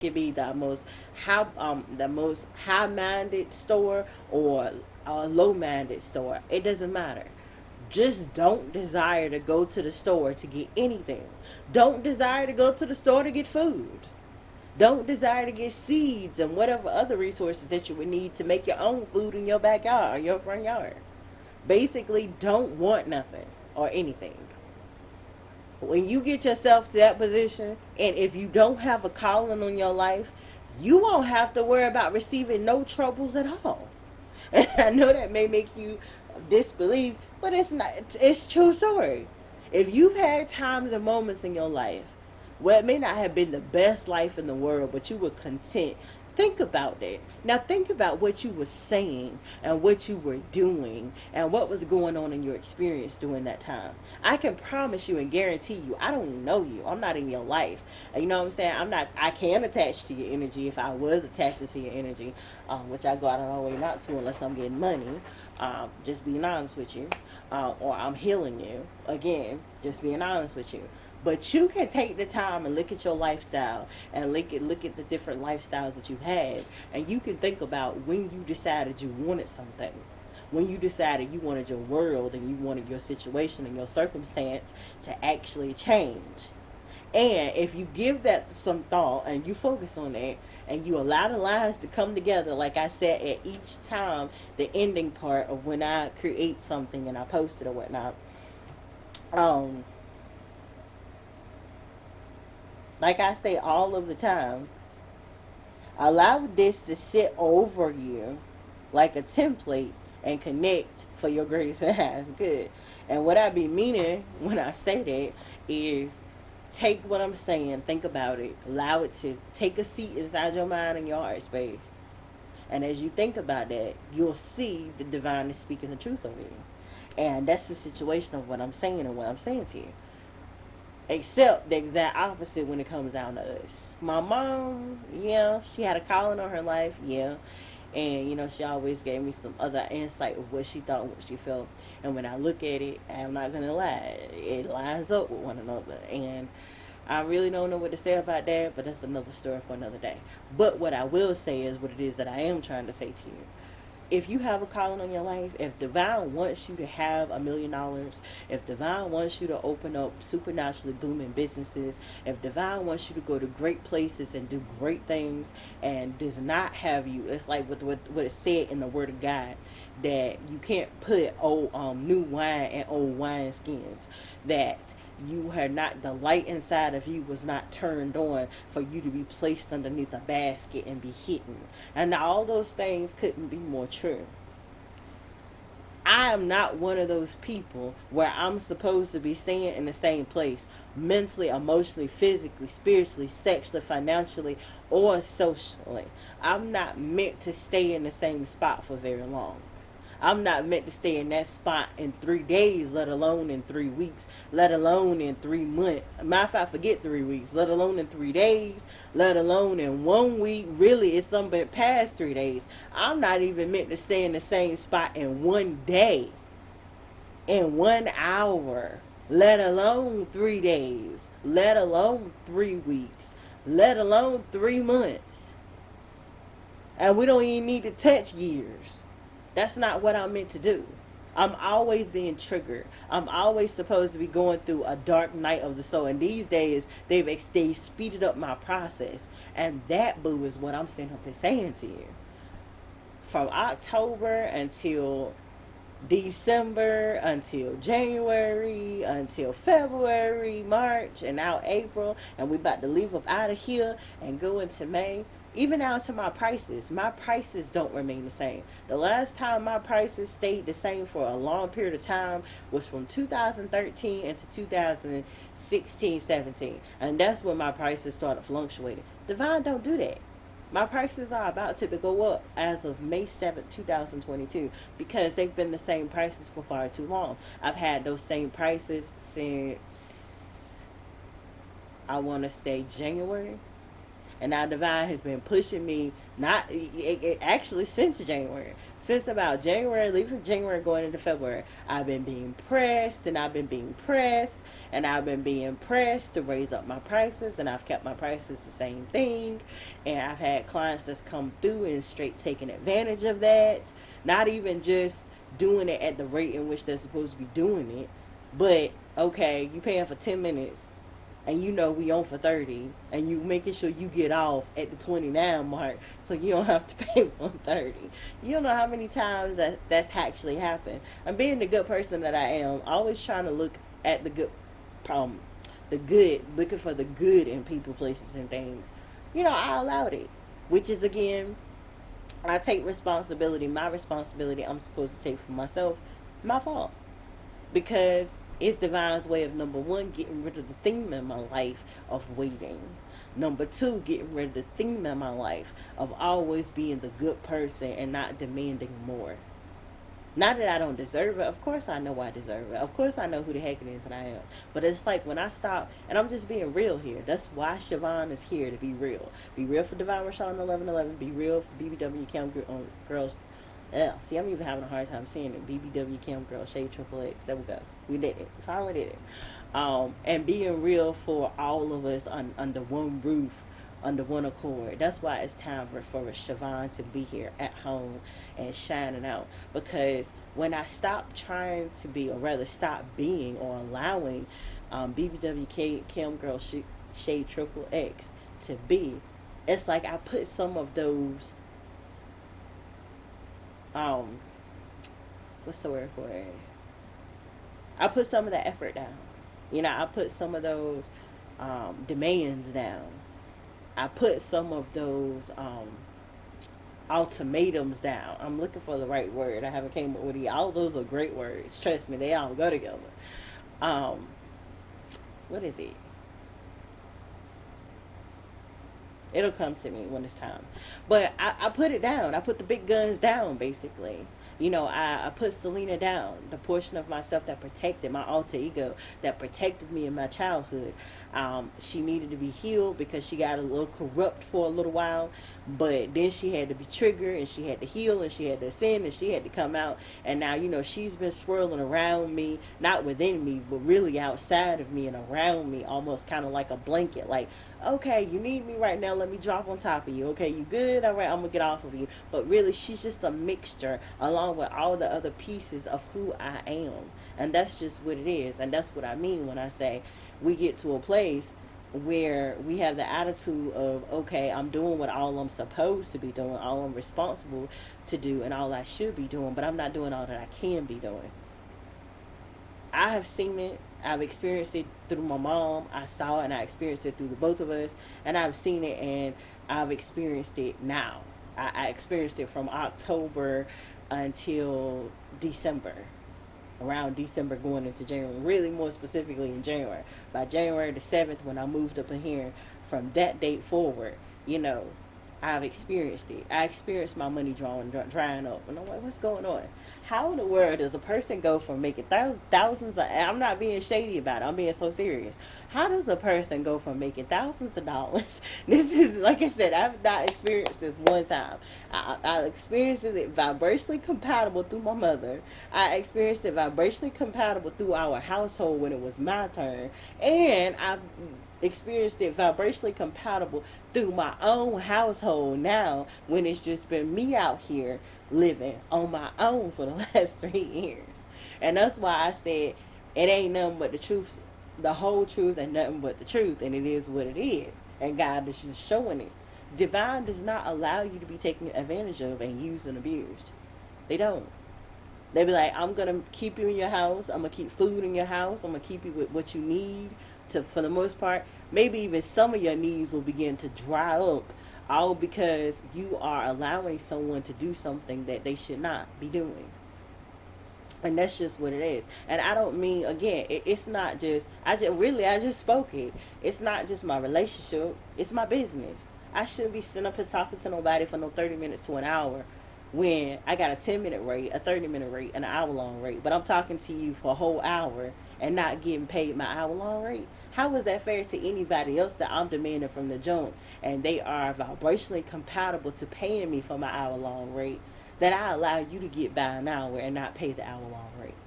could be the most high-minded store or a low-minded store. It doesn't matter. Just don't desire to go to the store to get anything. Don't desire to go to the store to get food. Don't desire to get seeds and whatever other resources that you would need to make your own food in your backyard or your front yard. Basically, don't want nothing or anything. When you get yourself to that position, and if you don't have a calling on your life, you won't have to worry about receiving no troubles at all. And I know that may make you disbelieve, but it's not. It's true story. If you've had times and moments in your life where it may not have been the best life in the world, but you were content, think about that. Now think about what you were saying and what you were doing and what was going on in your experience during that time. I can promise you and guarantee you, I don't even know you. I'm not in your life. You know what I'm saying? I'm not. I can attach to your energy if I was attached to your energy, which I go out of my way not to unless I'm getting money. Just being honest with you, or I'm healing you. Again, just being honest with you. But you can take the time and look at your lifestyle and look at the different lifestyles that you've had, and you can think about when you decided you wanted something, when you decided you wanted your world and you wanted your situation and your circumstance to actually change. And if you give that some thought and you focus on that and you allow the lines to come together, like I said, at each time, the ending part of when I create something and I post it or whatnot, um, like I say all of the time, allow this to sit over you like a template and connect for your greatest and highest good. And what I be meaning when I say that is take what I'm saying, think about it, allow it to take a seat inside your mind and your heart space. And as you think about that, you'll see the divine is speaking the truth over you. And that's the situation of what I'm saying and what I'm saying to you. Except the exact opposite when it comes down to us. My mom, yeah, she had a calling on her life, yeah. And, she always gave me some other insight of what she thought and what she felt. And when I look at it, I'm not going to lie, it lines up with one another. And I really don't know what to say about that, but that's another story for another day. But what I will say is what it is that I am trying to say to you. If you have a calling on your life, if divine wants you to have $1 million, if divine wants you to open up supernaturally booming businesses, if divine wants you to go to great places and do great things and does not have you, it's like what it said in the word of God, that you can't put old new wine in old wine skins, that you had not, the light inside of you was not turned on for you to be placed underneath a basket and be hidden. And all those things couldn't be more true. I am not one of those people where I'm supposed to be staying in the same place mentally, emotionally, physically, spiritually, sexually, financially, or socially. I'm not meant to stay in the same spot for very long. I'm not meant to stay in that spot in 3 days, let alone in 3 weeks, let alone in 3 months. Matter of fact, forget 3 weeks, let alone in 3 days, let alone in 1 week. Really, it's something past 3 days. I'm not even meant to stay in the same spot in one day, in 1 hour, let alone 3 days, let alone 3 weeks, let alone 3 months. And we don't even need to touch years. That's not what I'm meant to do. I'm always being triggered. I'm always supposed to be going through a dark night of the soul. And these days, they've speeded up my process. And that, boo, is what I'm sitting up here saying to you. From October until December, until January, until February, March, and now April, and we about to leave up out of here and go into May. Even out to my prices don't remain the same. The last time my prices stayed the same for a long period of time was from 2013 into 2016, 17. And that's when my prices started fluctuating. Divine don't do that. My prices are about to go up as of May 7th, 2022, because they've been the same prices for far too long. I've had those same prices since, I want to say, January. And now divine has been pushing me, not actually since January. Since about January, leaving January going into February, I've been being pressed and I've been being pressed and I've been being pressed to raise up my prices, and I've kept my prices the same thing. And I've had clients that's come through and straight taking advantage of that. Not even just doing it at the rate in which they're supposed to be doing it, but okay, you paying for 10 minutes and you know we on for 30, and you making sure you get off at the 29 mark so you don't have to pay for 30. You don't know how many times that's actually happened. And being the good person that I am, always trying to look at the good problem, the good, looking for the good in people, places, and things. I allowed it, which is again, I take responsibility. My responsibility I'm supposed to take for myself. My fault, because it's divine's way of, number one, getting rid of the theme in my life of waiting. Number two, getting rid of the theme in my life of always being the good person and not demanding more. Not that I don't deserve it. Of course I know I deserve it. Of course I know who the heck it is that I am. But it's like when I stop, and I'm just being real here. That's why Siobhan is here, to be real. Be real for Divine Rashad 1111. Be real for BBW Cam Girls. Yeah, see, I'm even having a hard time saying it. BBW Cam Girl Shade Triple X. There we go. We did it. We finally did it. And being real for all of us under one roof, under one accord. That's why it's time for Siobhan to be here at home and shining out. Because when I stop trying to be, or rather stop being or allowing BBWK Cam Girl Shade Triple X to be, it's like I put some of those, what's the word for it? I put some of that effort down. I put some of those demands down. I put some of those ultimatums down. I'm looking for the right word. I haven't came up with it. All those are great words. Trust me, they all go together. What is it? It'll come to me when it's time. But I put it down. I put the big guns down, basically. I put Selena down, the portion of myself that protected my alter ego, that protected me in my childhood. She needed to be healed because she got a little corrupt for a little while, but then she had to be triggered, and she had to heal, and she had to ascend, and she had to come out. And now, she's been swirling around me, not within me, but really outside of me and around me, almost kind of like a blanket. Like, okay, you need me right now, let me drop on top of you. Okay, you good? All right, I'm gonna get off of you. But really, she's just a mixture along with all the other pieces of who I am. And that's just what it is. And that's what I mean when I say we get to a place where we have the attitude of, okay, I'm doing what all I'm supposed to be doing, all I'm responsible to do, and all I should be doing, but I'm not doing all that I can be doing. I have seen it. I've experienced it through my mom. I saw it and I experienced it through the both of us. And I've seen it and I've experienced it now. I experienced it from October until December. Around December going into January. Really more specifically in January. By January the 7th, when I moved up in here, from that date forward, I've experienced it. I experienced my money drying up. And I'm like, what's going on? How in the world does a person go from making thousands of, I'm not being shady about it, I'm being so serious. How does a person go from making thousands of dollars? This is, like I said, I've not experienced this one time. I experienced it vibrationally compatible through my mother. I experienced it vibrationally compatible through our household when it was my turn. And I've experienced it vibrationally compatible through my own household now, when it's just been me out here living on my own for the last 3 years. And that's why I said it ain't nothing but the truth, the whole truth, and nothing but the truth, and it is what it is, and God is just showing it. Divine does not allow you to be taken advantage of and used and abused. They don't. They be like, I'm gonna keep you in your house, I'm gonna keep food in your house, I'm gonna keep you with what you need to, for the most part. Maybe even some of your needs will begin to dry up, all because you are allowing someone to do something that they should not be doing. And that's just what it is. And I don't mean, again, it's not just, I just spoke it. It's not just my relationship, it's my business. I shouldn't be sitting up here talking to nobody for no 30 minutes to an hour when I got a 10-minute rate, a 30-minute rate, and an hour-long rate. But I'm talking to you for a whole hour, and not getting paid my hour long rate? How is that fair to anybody else that I'm demanding from the joint and they are vibrationally compatible to paying me for my hour long rate, that I allow you to get by an hour and not pay the hour long rate?